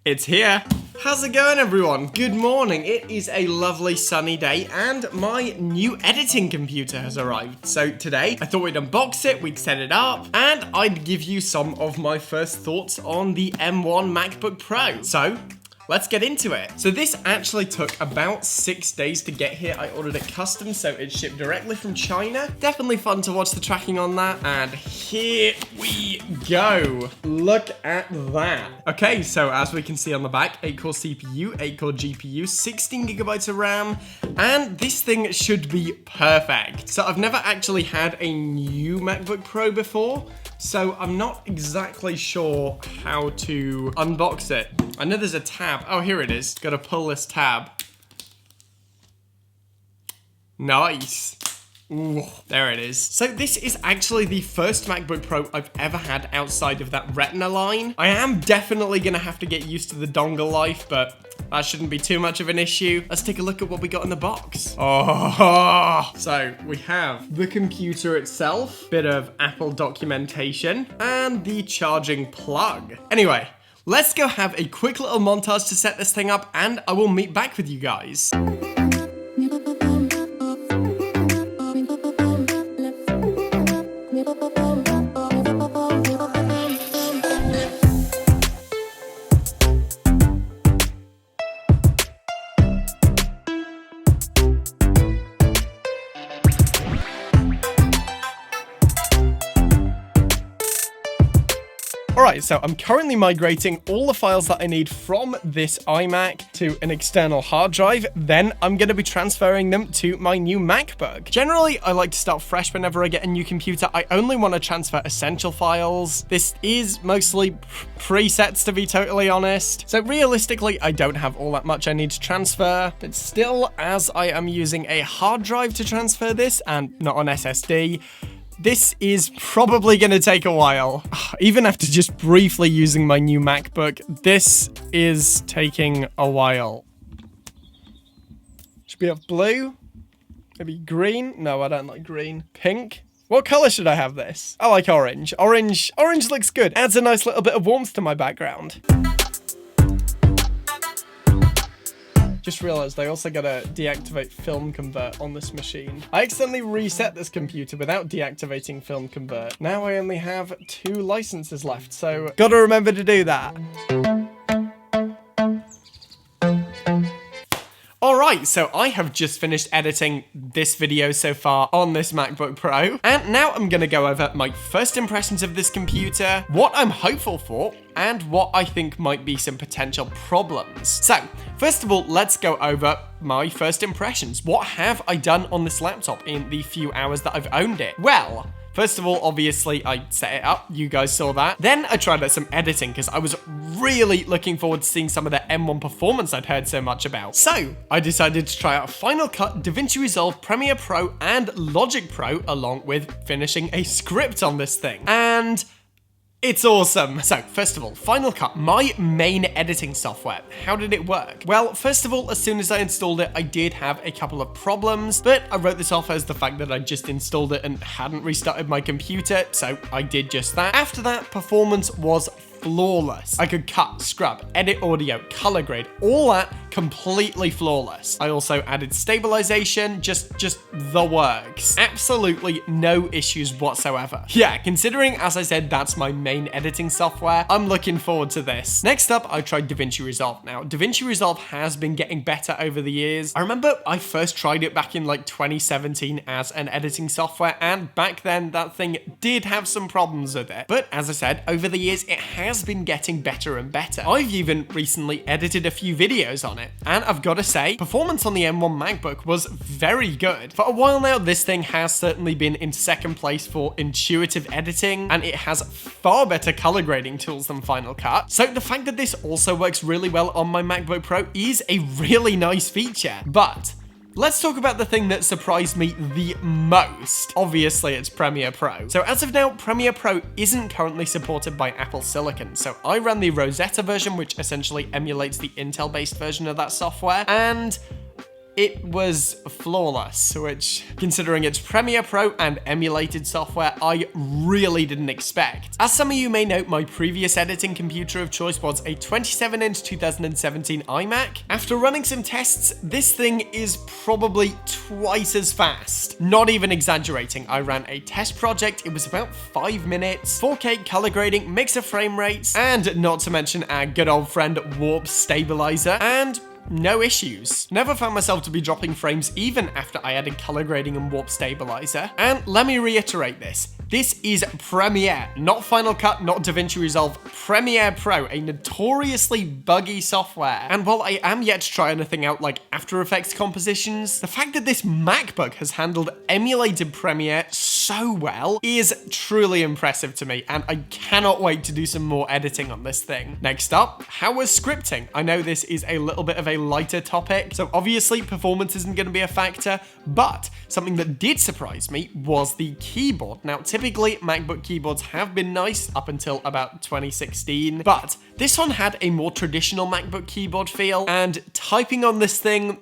It's here. How's it going, everyone? Good morning. It is a lovely sunny day and my new editing computer has arrived. So today I thought we'd unbox it, we'd set it up, and I'd give you some of my first thoughts on the M1 MacBook Pro. So let's get into it. So this actually took about 6 days to get here. I ordered it custom, so it shipped directly from China. Definitely fun to watch the tracking on that. And here we go. Look at that. Okay, so as we can see on the back, 8-core CPU, 8-core GPU, 16 gigabytes of RAM, and this thing should be perfect. So I've never actually had a new MacBook Pro before, so I'm not exactly sure how to unbox it. I know there's a tab. Oh, here it is. Gotta pull this tab. Nice. Ooh, there it is. So this is actually the first MacBook Pro I've ever had outside of that Retina line. I am definitely gonna have to get used to the dongle life, but that shouldn't be too much of an issue. Let's take a look at what we got in the box. Oh, so we have the computer itself, bit of Apple documentation, and the charging plug. Anyway, let's go have a quick little montage to set this thing up, and I will meet back with you guys. Alright, so I'm currently migrating all the files that I need from this iMac to an external hard drive, then I'm going to be transferring them to my new MacBook. Generally, I like to start fresh whenever I get a new computer. I only want to transfer essential files. This is mostly presets, to be totally honest. So realistically, I don't have all that much I need to transfer, but still, as I am using a hard drive to transfer this and not an SSD, this is probably going to take a while. Even after just briefly using my new MacBook, this is taking a while. Should we have blue? Maybe green? No, I don't like green. Pink? What color should I have this? I like orange. Orange looks good. Adds a nice little bit of warmth to my background. Just realized I also gotta deactivate film convert on this machine. I accidentally reset this computer without deactivating film convert. Now I only have 2 licenses left, so gotta remember to do that. Alright, so I have just finished editing this video so far on this MacBook Pro, and now I'm gonna go over my first impressions of this computer, what I'm hopeful for, and what I think might be some potential problems. So, first of all, let's go over my first impressions. What have I done on this laptop in the few hours that I've owned it? Well, first of all, obviously, I set it up. You guys saw that. Then I tried out some editing because I was really looking forward to seeing some of the M1 performance I'd heard so much about. So I decided to try out Final Cut, Davinci Resolve, Premiere Pro, and Logic Pro, along with finishing a script on this thing. And it's awesome. So, first of all, Final Cut, my main editing software. How did it work? Well, first of all, as soon as I installed it, I did have a couple of problems, but I wrote this off as the fact that I just installed it and hadn't restarted my computer, so I did just that. After that, performance was flawless. I could cut, scrub, edit audio, color grade, all that completely flawless. I also added stabilization, just the works. Absolutely no issues whatsoever. Yeah, considering, as I said, that's my main editing software, I'm looking forward to this. Next up, I tried Davinci Resolve. Now, Davinci Resolve has been getting better over the years. I remember I first tried it back in like 2017 as an editing software, and back then that thing did have some problems with it. But as I said, over the years, it has been getting better and better. I've even recently edited a few videos on it, and I've got to say, performance on the M1 MacBook was very good. For a while now, this thing has certainly been in second place for intuitive editing, and it has far better color grading tools than Final Cut. So the fact that this also works really well on my MacBook Pro is a really nice feature. But let's talk about the thing that surprised me the most. Obviously, it's Premiere Pro. So as of now, Premiere Pro isn't currently supported by Apple Silicon. So I ran the Rosetta version, which essentially emulates the Intel-based version of that software, and it was flawless, which, considering it's Premiere Pro and emulated software, I really didn't expect. As some of you may know, my previous editing computer of choice was a 27-inch 2017 iMac. After running some tests, this thing is probably twice as fast. Not even exaggerating, I ran a test project, it was about 5 minutes, 4K color grading, mixer frame rates, and not to mention our good old friend warp stabilizer, and no issues. Never found myself to be dropping frames even after I added color grading and warp stabilizer. And let me reiterate this. This is Premiere, not Final Cut, not Davinci Resolve, Premiere Pro, a notoriously buggy software. And while I am yet to try anything out like After Effects compositions, the fact that this MacBook has handled emulated Premiere so well is truly impressive to me, and I cannot wait to do some more editing on this thing. Next up, how was scripting? I know this is a little bit of a lighter topic, so obviously performance isn't going to be a factor, but something that did surprise me was the keyboard. Now, typically, MacBook keyboards have been nice up until about 2016, but this one had a more traditional MacBook keyboard feel, and typing on this thing,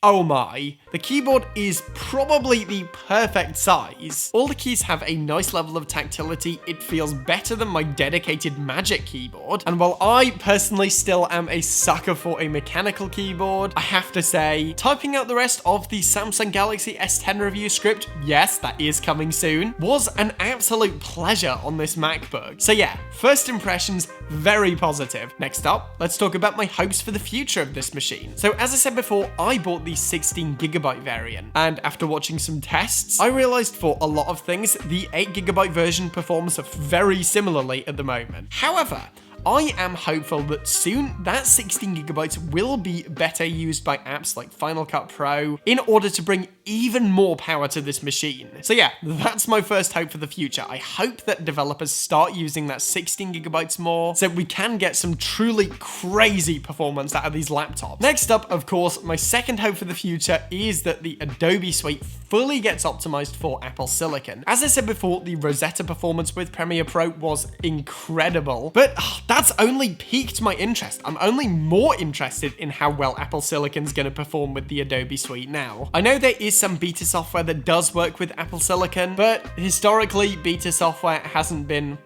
oh my. The keyboard is probably the perfect size. All the keys have a nice level of tactility, it feels better than my dedicated Magic keyboard, and while I personally still am a sucker for a mechanical keyboard, I have to say, typing out the rest of the Samsung Galaxy S10 review script, yes, that is coming soon, was an absolute pleasure on this MacBook. So yeah, first impressions, very positive. Next up, let's talk about my hopes for the future of this machine. So as I said before, I bought the 16GB variant, and after watching some tests, I realized for a lot of things, the 8GB version performs very similarly at the moment. However, I am hopeful that soon that 16GB will be better used by apps like Final Cut Pro in order to bring even more power to this machine. So yeah, that's my first hope for the future. I hope that developers start using that 16GB more so we can get some truly crazy performance out of these laptops. Next up, of course, my second hope for the future is that the Adobe suite fully gets optimized for Apple Silicon. As I said before, the Rosetta performance with Premiere Pro was incredible, but that's only piqued my interest. I'm only more interested in how well Apple Silicon's going to perform with the Adobe suite now. I know there is some beta software that does work with Apple Silicon, but historically, beta software hasn't been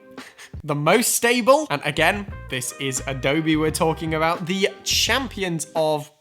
the most stable. And again, this is Adobe we're talking about, the champions of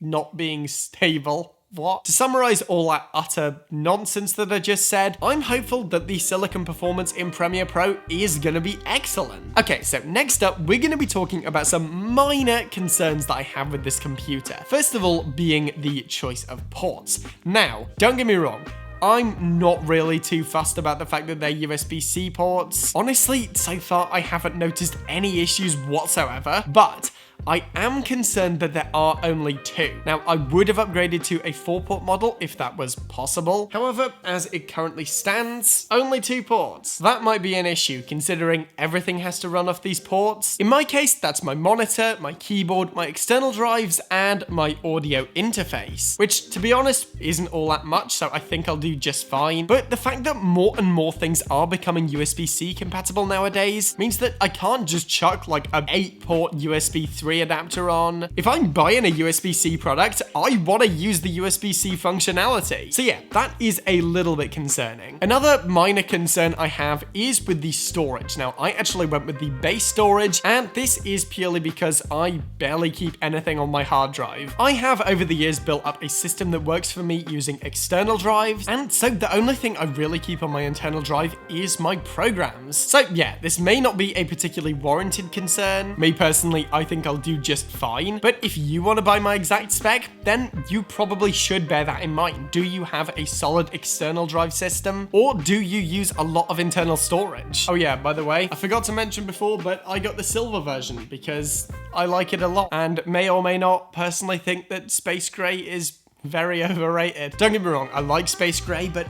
not being stable. What? To summarize all that utter nonsense that I just said, I'm hopeful that the silicon performance in Premiere Pro is gonna be excellent. Okay, so next up, we're gonna be talking about some minor concerns that I have with this computer. First of all, being the choice of ports. Now, don't get me wrong, I'm not really too fussed about the fact that they're USB-C ports. Honestly, so far I haven't noticed any issues whatsoever, but I am concerned that there are only 2. Now, I would have upgraded to a 4-port model if that was possible. However, as it currently stands, only 2 ports. That might be an issue, considering everything has to run off these ports. In my case, that's my monitor, my keyboard, my external drives, and my audio interface, which, to be honest, isn't all that much, so I think I'll do just fine. But the fact that more and more things are becoming USB-C compatible nowadays means that I can't just chuck like an 8-port USB 3 adapter on. If I'm buying a USB-C product, I want to use the USB-C functionality. So yeah, that is a little bit concerning. Another minor concern I have is with the storage. Now, I actually went with the base storage, and this is purely because I barely keep anything on my hard drive. I have over the years built up a system that works for me using external drives, and so the only thing I really keep on my internal drive is my programs. So yeah, this may not be a particularly warranted concern. Me personally, I think I'll do just fine, but if you want to buy my exact spec, then you probably should bear that in mind. Do you have a solid external drive system, or do you use a lot of internal storage? Oh yeah, by the way, I forgot to mention before, but I got the silver version because I like it a lot, and may or may not personally think that Space Gray is very overrated. Don't get me wrong, I like Space Gray, but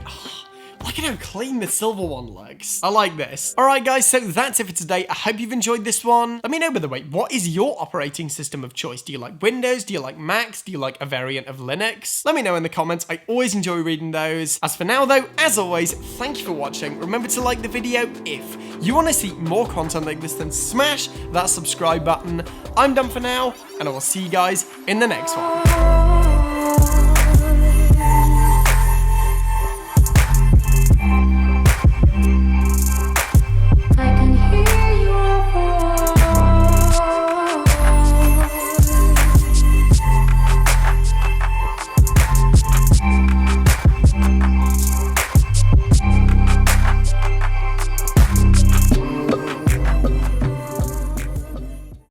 look at how clean the silver one looks. I like this. All right, guys, so that's it for today. I hope you've enjoyed this one. Let me know, by the way, what is your operating system of choice? Do you like Windows? Do you like Macs? Do you like a variant of Linux? Let me know in the comments. I always enjoy reading those. As for now, though, as always, thank you for watching. Remember to like the video if you want to see more content like this, then smash that subscribe button. I'm done for now, and I will see you guys in the next one.